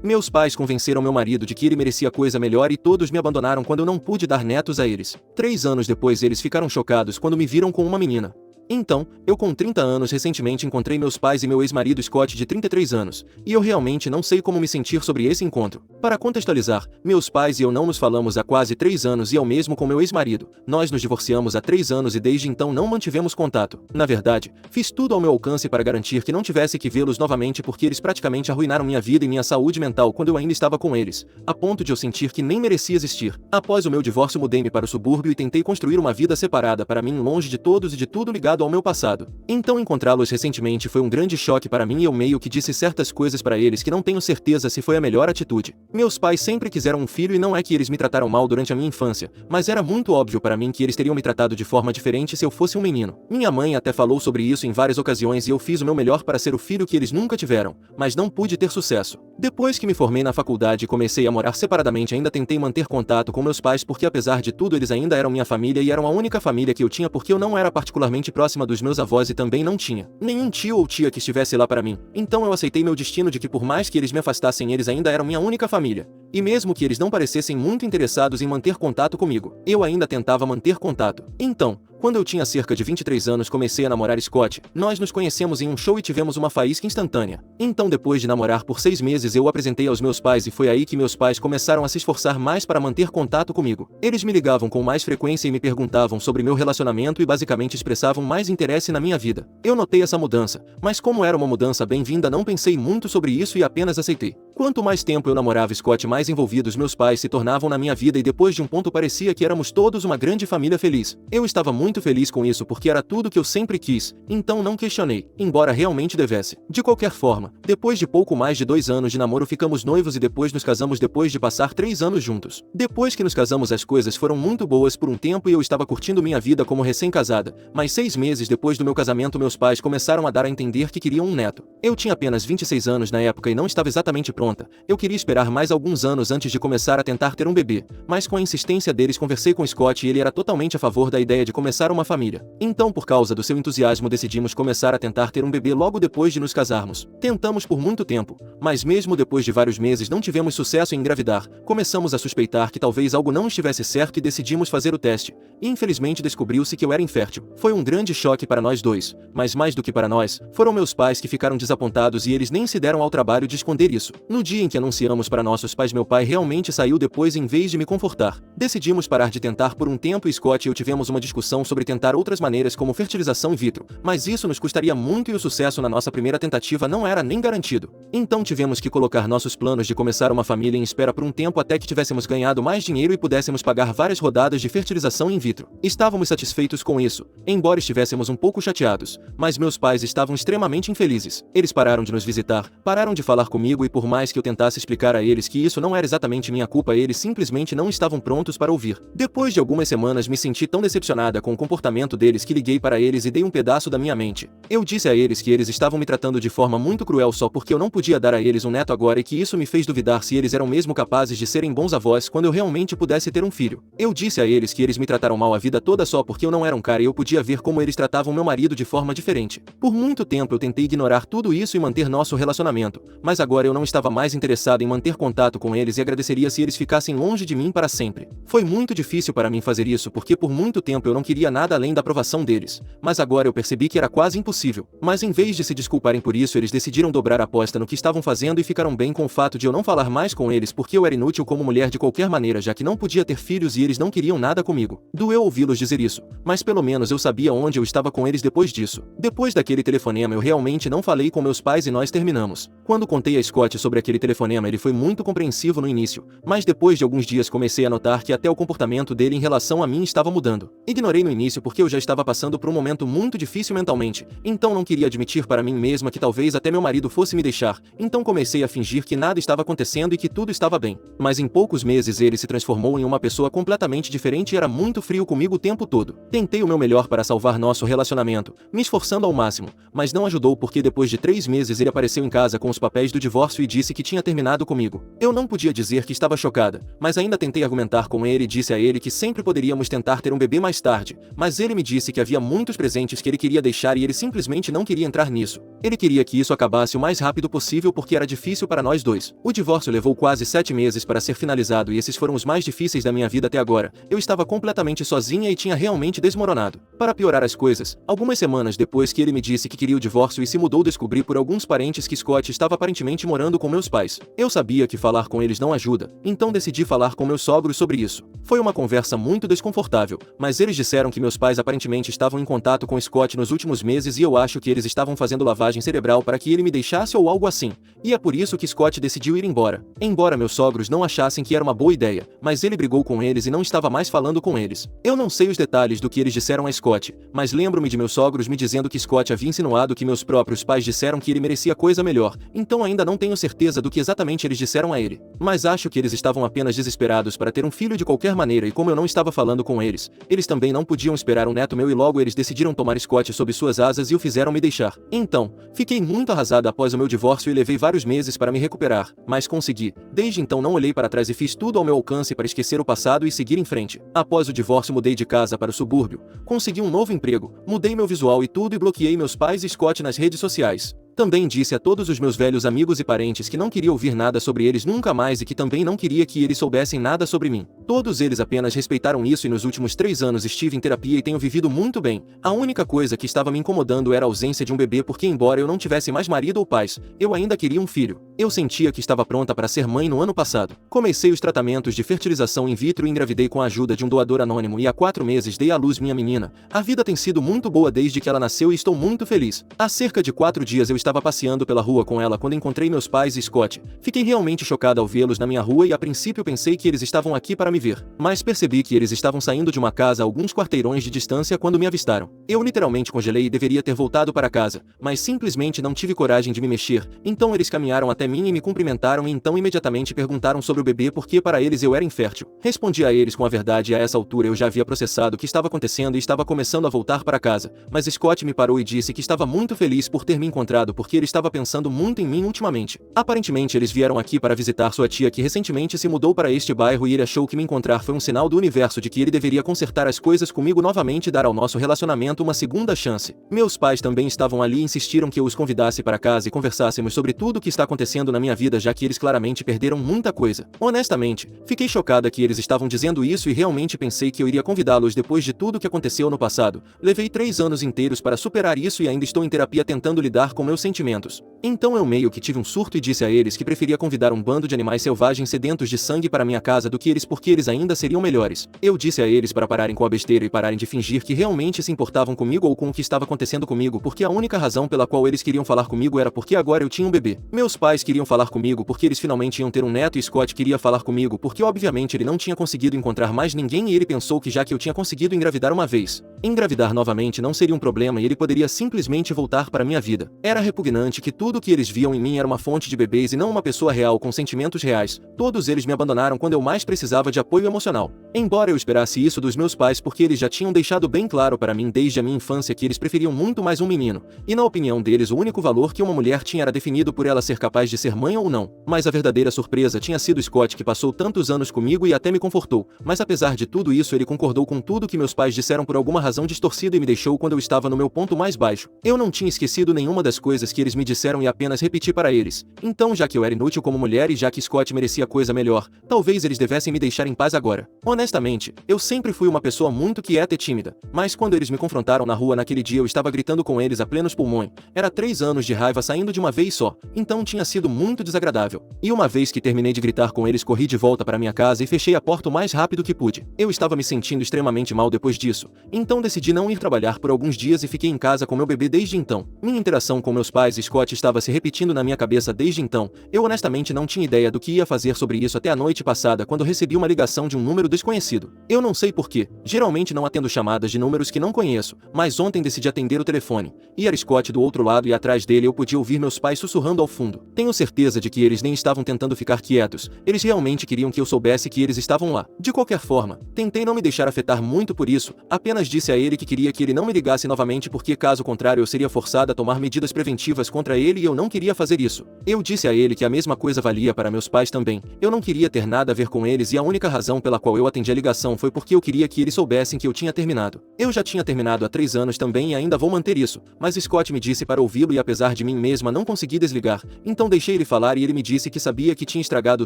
Meus pais convenceram meu marido de que ele merecia coisa melhor e todos me abandonaram quando eu não pude dar netos a eles. 3 anos depois eles ficaram chocados quando me viram com uma menina. Então, eu com 30 anos recentemente encontrei meus pais e meu ex-marido Scott de 33 anos, e eu realmente não sei como me sentir sobre esse encontro. Para contextualizar, meus pais e eu não nos falamos há quase 3 anos e é o mesmo com meu ex-marido. Nós nos divorciamos há 3 anos e desde então não mantivemos contato. Na verdade, fiz tudo ao meu alcance para garantir que não tivesse que vê-los novamente porque eles praticamente arruinaram minha vida e minha saúde mental quando eu ainda estava com eles, a ponto de eu sentir que nem merecia existir. Após o meu divórcio mudei-me para o subúrbio e tentei construir uma vida separada para mim longe de todos e de tudo ligado ao meu passado. Então encontrá-los recentemente foi um grande choque para mim e eu meio que disse certas coisas para eles que não tenho certeza se foi a melhor atitude. Meus pais sempre quiseram um filho e não é que eles me trataram mal durante a minha infância, mas era muito óbvio para mim que eles teriam me tratado de forma diferente se eu fosse um menino. Minha mãe até falou sobre isso em várias ocasiões e eu fiz o meu melhor para ser o filho que eles nunca tiveram, mas não pude ter sucesso. Depois que me formei na faculdade e comecei a morar separadamente, ainda tentei manter contato com meus pais porque apesar de tudo eles ainda eram minha família e eram a única família que eu tinha porque eu não era particularmente próxima dos meus avós e também não tinha nenhum tio ou tia que estivesse lá para mim. Então eu aceitei meu destino de que por mais que eles me afastassem eles ainda eram minha única família. E mesmo que eles não parecessem muito interessados em manter contato comigo, eu ainda tentava manter contato. Então, quando eu tinha cerca de 23 anos comecei a namorar Scott, nós nos conhecemos em um show e tivemos uma faísca instantânea. Então depois de namorar por 6 meses eu o apresentei aos meus pais e foi aí que meus pais começaram a se esforçar mais para manter contato comigo. Eles me ligavam com mais frequência e me perguntavam sobre meu relacionamento e basicamente expressavam mais interesse na minha vida. Eu notei essa mudança, mas como era uma mudança bem-vinda não pensei muito sobre isso e apenas aceitei. Quanto mais tempo eu namorava Scott, mais envolvidos meus pais se tornavam na minha vida e depois de um ponto parecia que éramos todos uma grande família feliz. Eu estava muito feliz com isso porque era tudo que eu sempre quis, então não questionei, embora realmente devesse. De qualquer forma, depois de pouco mais de 2 anos de namoro ficamos noivos e depois nos casamos depois de passar 3 anos juntos. Depois que nos casamos as coisas foram muito boas por um tempo e eu estava curtindo minha vida como recém-casada, mas 6 meses depois do meu casamento meus pais começaram a dar a entender que queriam um neto. Eu tinha apenas 26 anos na época e não estava exatamente pronta. Eu queria esperar mais alguns anos antes de começar a tentar ter um bebê, mas com a insistência deles conversei com Scott e ele era totalmente a favor da ideia de começar uma família. Então por causa do seu entusiasmo decidimos começar a tentar ter um bebê logo depois de nos casarmos. Tentamos por muito tempo, mas mesmo depois de vários meses não tivemos sucesso em engravidar. Começamos a suspeitar que talvez algo não estivesse certo e decidimos fazer o teste. E infelizmente descobriu-se que eu era infértil. Foi um grande choque para nós dois, mas mais do que para nós, foram meus pais que ficaram desapontados e eles nem se deram ao trabalho de esconder isso. No dia em que anunciamos para nossos pais meu pai realmente saiu depois em vez de me confortar. Decidimos parar de tentar por um tempo e Scott e eu tivemos uma discussão sobre tentar outras maneiras como fertilização in vitro, mas isso nos custaria muito e o sucesso na nossa primeira tentativa não era nem garantido. Então tivemos que colocar nossos planos de começar uma família em espera por um tempo até que tivéssemos ganhado mais dinheiro e pudéssemos pagar várias rodadas de fertilização in vitro. Estávamos satisfeitos com isso, embora estivéssemos um pouco chateados, mas meus pais estavam extremamente infelizes. Eles pararam de nos visitar, pararam de falar comigo e por mais que eu tentasse explicar a eles que isso não era exatamente minha culpa, eles simplesmente não estavam prontos para ouvir. Depois de algumas semanas me senti tão decepcionada com o comportamento deles que liguei para eles e dei um pedaço da minha mente. Eu disse a eles que eles estavam me tratando de forma muito cruel só porque eu não podia dar a eles um neto agora e que isso me fez duvidar se eles eram mesmo capazes de serem bons avós quando eu realmente pudesse ter um filho. Eu disse a eles que eles me trataram mal a vida toda só porque eu não era um cara e eu podia ver como eles tratavam meu marido de forma diferente. Por muito tempo eu tentei ignorar tudo isso e manter nosso relacionamento, mas agora eu não estava mais interessado em manter contato com eles e agradeceria se eles ficassem longe de mim para sempre. Foi muito difícil para mim fazer isso porque por muito tempo eu não queria nada além da aprovação deles, mas agora eu percebi que era quase impossível. Mas em vez de se desculparem por isso, eles decidiram dobrar a aposta no que estavam fazendo e ficaram bem com o fato de eu não falar mais com eles porque eu era inútil como mulher de qualquer maneira já que não podia ter filhos e eles não queriam nada comigo. Doeu ouvi-los dizer isso, mas pelo menos eu sabia onde eu estava com eles depois disso. Depois daquele telefonema eu realmente não falei com meus pais e nós terminamos. Quando contei a Scott sobre aquele telefonema ele foi muito compreensivo no início, mas depois de alguns dias comecei a notar que até o comportamento dele em relação a mim estava mudando. Ignorei no início porque eu já estava passando por um momento muito difícil mentalmente, então não queria admitir para mim mesma que talvez até meu marido fosse me deixar, então comecei a fingir que nada estava acontecendo e que tudo estava bem. Mas em poucos meses ele se transformou em uma pessoa completamente diferente e era muito frio comigo o tempo todo. Tentei o meu melhor para salvar nosso relacionamento, me esforçando ao máximo, mas não ajudou porque depois de 3 meses ele apareceu em casa com os papéis do divórcio e disse que tinha terminado comigo. Eu não podia dizer que estava chocada, mas ainda tentei argumentar com ele e disse a ele que sempre poderíamos tentar ter um bebê mais tarde, mas ele me disse que havia muitos presentes que ele queria deixar e ele simplesmente não queria entrar nisso. Ele queria que isso acabasse o mais rápido possível porque era difícil para nós dois. O divórcio levou quase 7 meses para ser finalizado e esses foram os mais difíceis da minha vida até agora. Eu estava completamente sozinha e tinha realmente desmoronado. Para piorar as coisas, algumas semanas depois que ele me disse que queria o divórcio e se mudou, descobri por alguns parentes que Scott estava aparentemente morando com meus pais. Eu sabia que falar com eles não ajuda, então decidi falar com meus sogros sobre isso. Foi uma conversa muito desconfortável, mas eles disseram que meus pais aparentemente estavam em contato com Scott nos últimos meses e eu acho que eles estavam fazendo lavagem cerebral para que ele me deixasse ou algo assim. E é por isso que Scott decidiu ir embora. Embora meus sogros não achassem que era uma boa ideia, mas ele brigou com eles e não estava mais falando com eles. Eu não sei os detalhes do que eles disseram a Scott, mas lembro-me de meus sogros me dizendo que Scott havia insinuado que meus próprios pais disseram que ele merecia coisa melhor, então ainda não tenho certeza do que exatamente eles disseram a ele. Mas acho que eles estavam apenas desesperados para ter um filho de qualquer maneira e como eu não estava falando com eles, eles também não podiam esperar um neto meu e logo eles decidiram tomar Scott sob suas asas e o fizeram me deixar. Então, fiquei muito arrasada após o meu divórcio e levei vários meses para me recuperar, mas consegui. Desde então não olhei para trás e fiz tudo ao meu alcance para esquecer o passado e seguir em frente. Após o divórcio mudei de casa para o subúrbio, consegui um novo emprego, mudei meu visual e tudo e bloqueei meus pais e Scott nas redes sociais. Também disse a todos os meus velhos amigos e parentes que não queria ouvir nada sobre eles nunca mais e que também não queria que eles soubessem nada sobre mim. Todos eles apenas respeitaram isso e nos últimos 3 anos estive em terapia e tenho vivido muito bem. A única coisa que estava me incomodando era a ausência de um bebê porque embora eu não tivesse mais marido ou pais, eu ainda queria um filho. Eu sentia que estava pronta para ser mãe no ano passado. Comecei os tratamentos de fertilização in vitro e engravidei com a ajuda de um doador anônimo e há 4 meses dei à luz minha menina. A vida tem sido muito boa desde que ela nasceu e estou muito feliz. Há cerca de 4 dias eu estava passeando pela rua com ela quando encontrei meus pais e Scott. Fiquei realmente chocada ao vê-los na minha rua e a princípio pensei que eles estavam aqui para me ver. Mas percebi que eles estavam saindo de uma casa a alguns quarteirões de distância quando me avistaram. Eu literalmente congelei e deveria ter voltado para casa, mas simplesmente não tive coragem de me mexer. Então eles caminharam até mim e me cumprimentaram e então imediatamente perguntaram sobre o bebê porque para eles eu era infértil. Respondi a eles com a verdade e a essa altura eu já havia processado o que estava acontecendo e estava começando a voltar para casa. Mas Scott me parou e disse que estava muito feliz por ter me encontrado porque ele estava pensando muito em mim ultimamente. Aparentemente eles vieram aqui para visitar sua tia que recentemente se mudou para este bairro e ele achou que me encontrar foi um sinal do universo de que ele deveria consertar as coisas comigo novamente e dar ao nosso relacionamento uma segunda chance. Meus pais também estavam ali e insistiram que eu os convidasse para casa e conversássemos sobre tudo o que está acontecendo na minha vida já que eles claramente perderam muita coisa. Honestamente, fiquei chocada que eles estavam dizendo isso e realmente pensei que eu iria convidá-los depois de tudo o que aconteceu no passado. Levei 3 anos inteiros para superar isso e ainda estou em terapia tentando lidar com meus sentimentos. Então eu meio que tive um surto e disse a eles que preferia convidar um bando de animais selvagens sedentos de sangue para minha casa do que eles porque eles ainda seriam melhores. Eu disse a eles para pararem com a besteira e pararem de fingir que realmente se importavam comigo ou com o que estava acontecendo comigo porque a única razão pela qual eles queriam falar comigo era porque agora eu tinha um bebê. Meus pais queriam falar comigo porque eles finalmente iam ter um neto e Scott queria falar comigo porque obviamente ele não tinha conseguido encontrar mais ninguém e ele pensou que já que eu tinha conseguido engravidar uma vez, engravidar novamente não seria um problema e ele poderia simplesmente voltar para minha vida. Era repugnante que tudo o que eles viam em mim era uma fonte de bebês e não uma pessoa real com sentimentos reais. Todos eles me abandonaram quando eu mais precisava de apoio emocional. Embora eu esperasse isso dos meus pais porque eles já tinham deixado bem claro para mim desde a minha infância que eles preferiam muito mais um menino, e na opinião deles o único valor que uma mulher tinha era definido por ela ser capaz de ser mãe ou não. Mas a verdadeira surpresa tinha sido Scott que passou tantos anos comigo e até me confortou, mas apesar de tudo isso ele concordou com tudo que meus pais disseram por alguma razão distorcida e me deixou quando eu estava no meu ponto mais baixo. Eu não tinha esquecido nenhuma das coisas que eles me disseram e apenas repeti para eles. Então já que eu era inútil como mulher e já que Scott merecia coisa melhor, talvez eles devessem me deixar em paz agora. Honestamente, eu sempre fui uma pessoa muito quieta e tímida, mas quando eles me confrontaram na rua naquele dia eu estava gritando com eles a plenos pulmões. Era 3 anos de raiva saindo de uma vez só, então tinha sido muito desagradável. E uma vez que terminei de gritar com eles corri de volta para minha casa e fechei a porta o mais rápido que pude. Eu estava me sentindo extremamente mal depois disso, então decidi não ir trabalhar por alguns dias e fiquei em casa com meu bebê desde então. Minha interação com meus pais e Scott estava se repetindo na minha cabeça desde então. Eu honestamente não tinha ideia do que ia fazer sobre isso até a noite passada quando recebi uma ligação de um número desconhecido. Eu não sei porquê, geralmente não atendo chamadas de números que não conheço, mas ontem decidi atender o telefone. E era Scott do outro lado e atrás dele eu podia ouvir meus pais sussurrando ao fundo. Tenho certeza de que eles nem estavam tentando ficar quietos, eles realmente queriam que eu soubesse que eles estavam lá. De qualquer forma, tentei não me deixar afetar muito por isso, apenas disse a ele que queria que ele não me ligasse novamente porque caso contrário eu seria forçada a tomar medidas preventivas preventivas contra ele e eu não queria fazer isso. Eu disse a ele que a mesma coisa valia para meus pais também. Eu não queria ter nada a ver com eles e a única razão pela qual eu atendi a ligação foi porque eu queria que eles soubessem que eu tinha terminado. Eu já tinha terminado há 3 anos também e ainda vou manter isso, mas Scott me disse para ouvi-lo e apesar de mim mesma não consegui desligar, então deixei ele falar e ele me disse que sabia que tinha estragado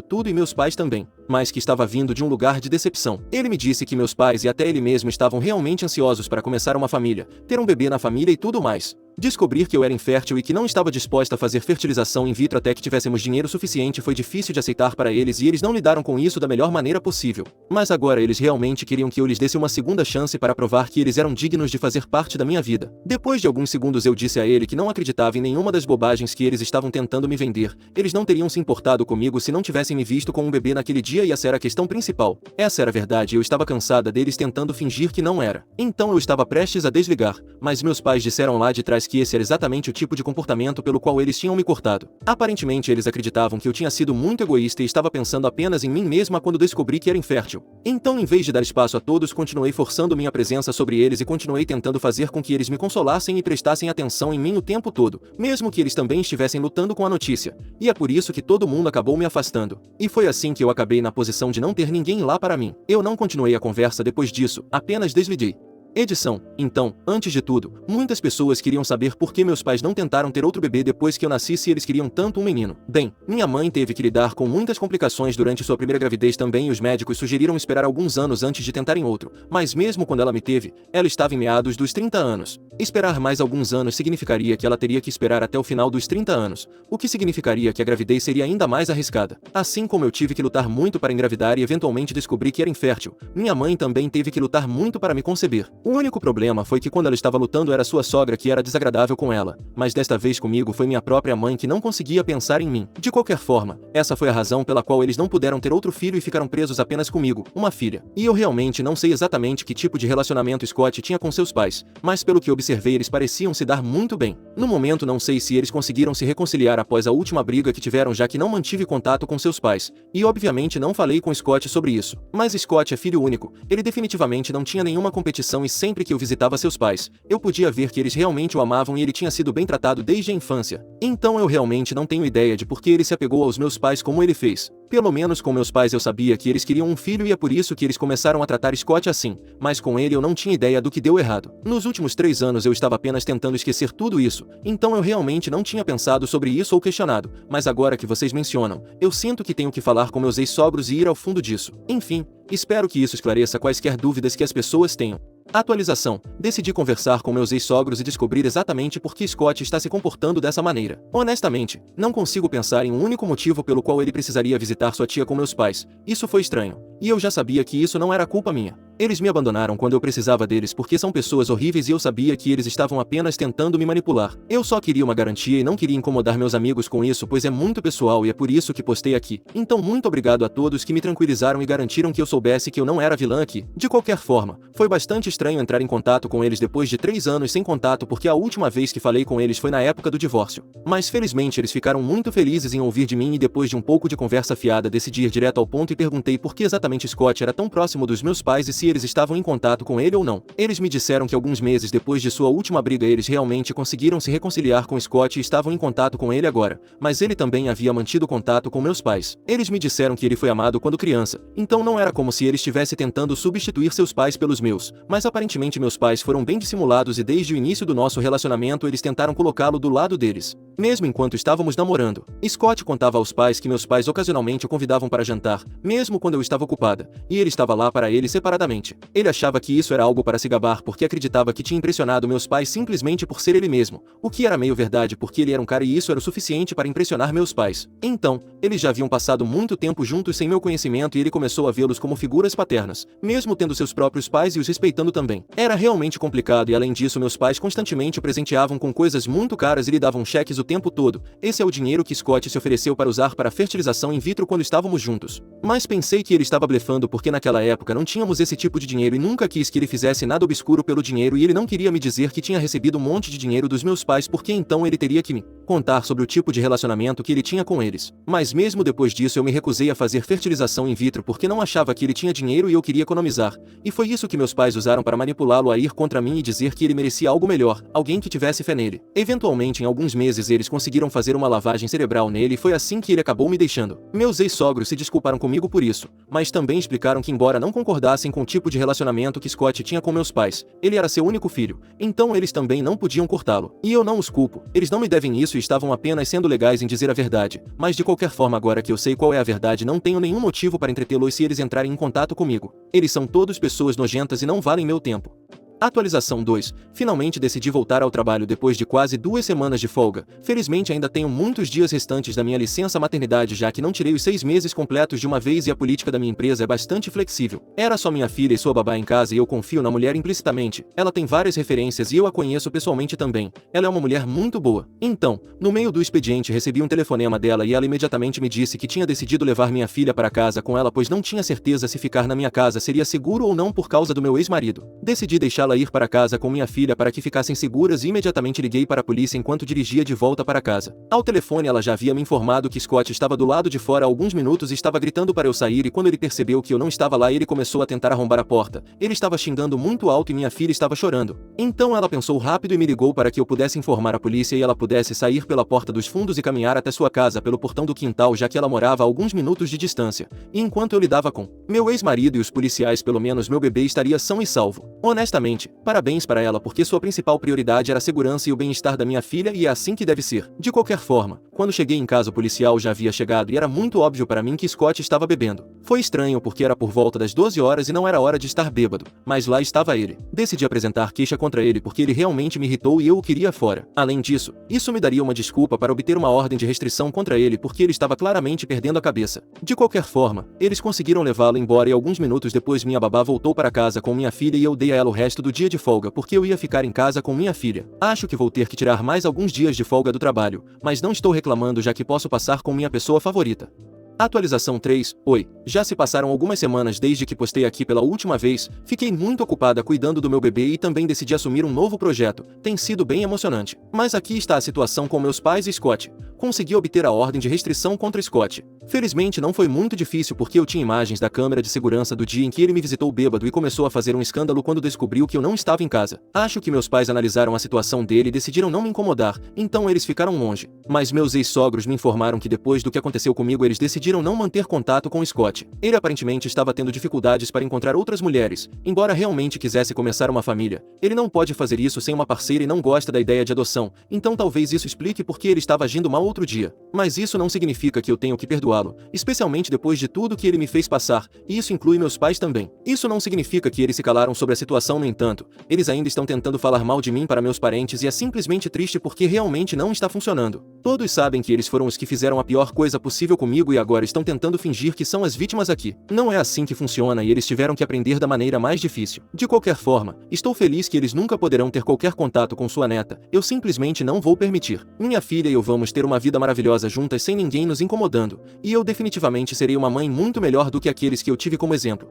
tudo e meus pais também, mas que estava vindo de um lugar de decepção. Ele me disse que meus pais e até ele mesmo estavam realmente ansiosos para começar uma família, ter um bebê na família e tudo mais. Descobrir que eu era infértil e que não estava disposta a fazer fertilização in vitro até que tivéssemos dinheiro suficiente foi difícil de aceitar para eles e eles não lidaram com isso da melhor maneira possível. Mas agora eles realmente queriam que eu lhes desse uma segunda chance para provar que eles eram dignos de fazer parte da minha vida. Depois de alguns segundos eu disse a ele que não acreditava em nenhuma das bobagens que eles estavam tentando me vender. Eles não teriam se importado comigo se não tivessem me visto com um bebê naquele dia e essa era a questão principal. Essa era a verdade e eu estava cansada deles tentando fingir que não era. Então eu estava prestes a desligar, mas meus pais disseram lá de trás que esse era exatamente o tipo de comportamento pelo qual eles tinham me cortado. Aparentemente eles acreditavam que eu tinha sido muito egoísta e estava pensando apenas em mim mesma quando descobri que era infértil. Então em vez de dar espaço a todos continuei forçando minha presença sobre eles e continuei tentando fazer com que eles me consolassem e prestassem atenção em mim o tempo todo, mesmo que eles também estivessem lutando com a notícia. E é por isso que todo mundo acabou me afastando. E foi assim que eu acabei na posição de não ter ninguém lá para mim. Eu não continuei a conversa depois disso, apenas desliguei. Edição. Então, antes de tudo, muitas pessoas queriam saber por que meus pais não tentaram ter outro bebê depois que eu nasci se eles queriam tanto um menino. Bem, minha mãe teve que lidar com muitas complicações durante sua primeira gravidez também e os médicos sugeriram esperar alguns anos antes de tentarem outro, mas mesmo quando ela me teve, ela estava em meados dos 30 anos. Esperar mais alguns anos significaria que ela teria que esperar até o final dos 30 anos, o que significaria que a gravidez seria ainda mais arriscada. Assim como eu tive que lutar muito para engravidar e eventualmente descobri que era infértil, minha mãe também teve que lutar muito para me conceber. O único problema foi que quando ela estava lutando era sua sogra que era desagradável com ela, mas desta vez comigo foi minha própria mãe que não conseguia pensar em mim. De qualquer forma, essa foi a razão pela qual eles não puderam ter outro filho e ficaram presos apenas comigo, uma filha. E eu realmente não sei exatamente que tipo de relacionamento Scott tinha com seus pais, mas pelo que observei eles pareciam se dar muito bem. No momento não sei se eles conseguiram se reconciliar após a última briga que tiveram já que não mantive contato com seus pais, e obviamente não falei com Scott sobre isso. Mas Scott é filho único, ele definitivamente não tinha nenhuma competição e sempre que eu visitava seus pais, eu podia ver que eles realmente o amavam e ele tinha sido bem tratado desde a infância. Então eu realmente não tenho ideia de por que ele se apegou aos meus pais como ele fez. Pelo menos com meus pais eu sabia que eles queriam um filho e é por isso que eles começaram a tratar Scott assim, mas com ele eu não tinha ideia do que deu errado. Nos últimos 3 anos eu estava apenas tentando esquecer tudo isso, então eu realmente não tinha pensado sobre isso ou questionado, mas agora que vocês mencionam, eu sinto que tenho que falar com meus ex-sogros e ir ao fundo disso. Enfim, espero que isso esclareça quaisquer dúvidas que as pessoas tenham. Atualização. Decidi conversar com meus ex-sogros e descobrir exatamente por que Scott está se comportando dessa maneira. Honestamente, não consigo pensar em um único motivo pelo qual ele precisaria visitar sua tia com meus pais. Isso foi estranho. E eu já sabia que isso não era culpa minha. Eles me abandonaram quando eu precisava deles porque são pessoas horríveis e eu sabia que eles estavam apenas tentando me manipular. Eu só queria uma garantia e não queria incomodar meus amigos com isso pois é muito pessoal e é por isso que postei aqui. Então muito obrigado a todos que me tranquilizaram e garantiram que eu soubesse que eu não era vilã aqui. De qualquer forma, foi bastante estranho entrar em contato com eles depois de 3 anos sem contato porque a última vez que falei com eles foi na época do divórcio. Mas felizmente eles ficaram muito felizes em ouvir de mim e depois de um pouco de conversa fiada decidi ir direto ao ponto e perguntei por que exatamente Scott era tão próximo dos meus pais e se eles estavam em contato com ele ou não. Eles me disseram que alguns meses depois de sua última briga eles realmente conseguiram se reconciliar com Scott e estavam em contato com ele agora, mas ele também havia mantido contato com meus pais. Eles me disseram que ele foi amado quando criança, então não era como se ele estivesse tentando substituir seus pais pelos meus, mas aparentemente meus pais foram bem dissimulados e desde o início do nosso relacionamento eles tentaram colocá-lo do lado deles. Mesmo enquanto estávamos namorando, Scott contava aos pais que meus pais ocasionalmente o convidavam para jantar, mesmo quando eu estava ocupada, e ele estava lá para ele separadamente. Ele achava que isso era algo para se gabar porque acreditava que tinha impressionado meus pais simplesmente por ser ele mesmo, o que era meio verdade porque ele era um cara e isso era o suficiente para impressionar meus pais. Então, eles já haviam passado muito tempo juntos sem meu conhecimento e ele começou a vê-los como figuras paternas, mesmo tendo seus próprios pais e os respeitando também. Era realmente complicado e além disso meus pais constantemente o presenteavam com coisas muito caras e lhe davam cheques o tempo todo. Esse é o dinheiro que Scott se ofereceu para usar para fertilização in vitro quando estávamos juntos. Mas pensei que ele estava blefando porque naquela época não tínhamos esse tipo de dinheiro e nunca quis que ele fizesse nada obscuro pelo dinheiro e ele não queria me dizer que tinha recebido um monte de dinheiro dos meus pais porque então ele teria que me contar sobre o tipo de relacionamento que ele tinha com eles. Mas mesmo depois disso eu me recusei a fazer fertilização in vitro porque não achava que ele tinha dinheiro e eu queria economizar. E foi isso que meus pais usaram para manipulá-lo a ir contra mim e dizer que ele merecia algo melhor, alguém que tivesse fé nele. Eventualmente em alguns meses eles conseguiram fazer uma lavagem cerebral nele e foi assim que ele acabou me deixando. Meus ex-sogros se desculparam comigo por isso, mas também explicaram que embora não concordassem com o tipo de relacionamento que Scott tinha com meus pais, ele era seu único filho, então eles também não podiam cortá-lo. E eu não os culpo, eles não me devem isso e estavam apenas sendo legais em dizer a verdade, mas de qualquer forma agora que eu sei qual é a verdade não tenho nenhum motivo para entretê-los se eles entrarem em contato comigo. Eles são todos pessoas nojentas e não valem meu tempo. Atualização 2. Finalmente decidi voltar ao trabalho depois de quase 2 semanas de folga. Felizmente ainda tenho muitos dias restantes da minha licença maternidade já que não tirei os 6 meses completos de uma vez e a política da minha empresa é bastante flexível. Era só minha filha e sua babá em casa e eu confio na mulher implicitamente. Ela tem várias referências e eu a conheço pessoalmente também. Ela é uma mulher muito boa. Então, no meio do expediente recebi um telefonema dela e ela imediatamente me disse que tinha decidido levar minha filha para casa com ela pois não tinha certeza se ficar na minha casa seria seguro ou não por causa do meu ex-marido. Decidi deixá-la ir para casa com minha filha para que ficassem seguras e imediatamente liguei para a polícia enquanto dirigia de volta para casa. Ao telefone ela já havia me informado que Scott estava do lado de fora há alguns minutos e estava gritando para eu sair e quando ele percebeu que eu não estava lá ele começou a tentar arrombar a porta. Ele estava xingando muito alto e minha filha estava chorando. Então ela pensou rápido e me ligou para que eu pudesse informar a polícia e ela pudesse sair pela porta dos fundos e caminhar até sua casa pelo portão do quintal já que ela morava a alguns minutos de distância. E enquanto eu lidava com meu ex-marido e os policiais pelo menos meu bebê estaria são e salvo. Honestamente, parabéns para ela porque sua principal prioridade era a segurança e o bem-estar da minha filha e é assim que deve ser. De qualquer forma, quando cheguei em casa o policial já havia chegado e era muito óbvio para mim que Scott estava bebendo. Foi estranho porque era por volta das 12 horas e não era hora de estar bêbado, mas lá estava ele. Decidi apresentar queixa contra ele porque ele realmente me irritou e eu o queria fora. Além disso, isso me daria uma desculpa para obter uma ordem de restrição contra ele porque ele estava claramente perdendo a cabeça. De qualquer forma, eles conseguiram levá-lo embora e alguns minutos depois minha babá voltou para casa com minha filha e eu dei a ela o resto do dia de folga porque eu ia ficar em casa com minha filha. Acho que vou ter que tirar mais alguns dias de folga do trabalho, mas não estou reclamando já que posso passar com minha pessoa favorita. Atualização 3. Oi, já se passaram algumas semanas desde que postei aqui pela última vez, fiquei muito ocupada cuidando do meu bebê e também decidi assumir um novo projeto, tem sido bem emocionante. Mas aqui está a situação com meus pais e Scott. Consegui obter a ordem de restrição contra Scott. Felizmente não foi muito difícil porque eu tinha imagens da câmera de segurança do dia em que ele me visitou bêbado e começou a fazer um escândalo quando descobriu que eu não estava em casa. Acho que meus pais analisaram a situação dele e decidiram não me incomodar, então eles ficaram longe. Mas meus ex-sogros me informaram que depois do que aconteceu comigo eles decidiram não manter contato com Scott. Ele aparentemente estava tendo dificuldades para encontrar outras mulheres, embora realmente quisesse começar uma família. Ele não pode fazer isso sem uma parceira e não gosta da ideia de adoção, então talvez isso explique por que ele estava agindo mal outro dia. Mas isso não significa que eu tenho que perdoá-lo, especialmente depois de tudo que ele me fez passar, e isso inclui meus pais também. Isso não significa que eles se calaram sobre a situação, no entanto, eles ainda estão tentando falar mal de mim para meus parentes e é simplesmente triste porque realmente não está funcionando. Todos sabem que eles foram os que fizeram a pior coisa possível comigo e agora estão tentando fingir que são as vítimas aqui. Não é assim que funciona e eles tiveram que aprender da maneira mais difícil. De qualquer forma, estou feliz que eles nunca poderão ter qualquer contato com sua neta, eu simplesmente não vou permitir. Minha filha e eu vamos ter uma vida maravilhosa juntas sem ninguém nos incomodando, e eu definitivamente serei uma mãe muito melhor do que aqueles que eu tive como exemplo.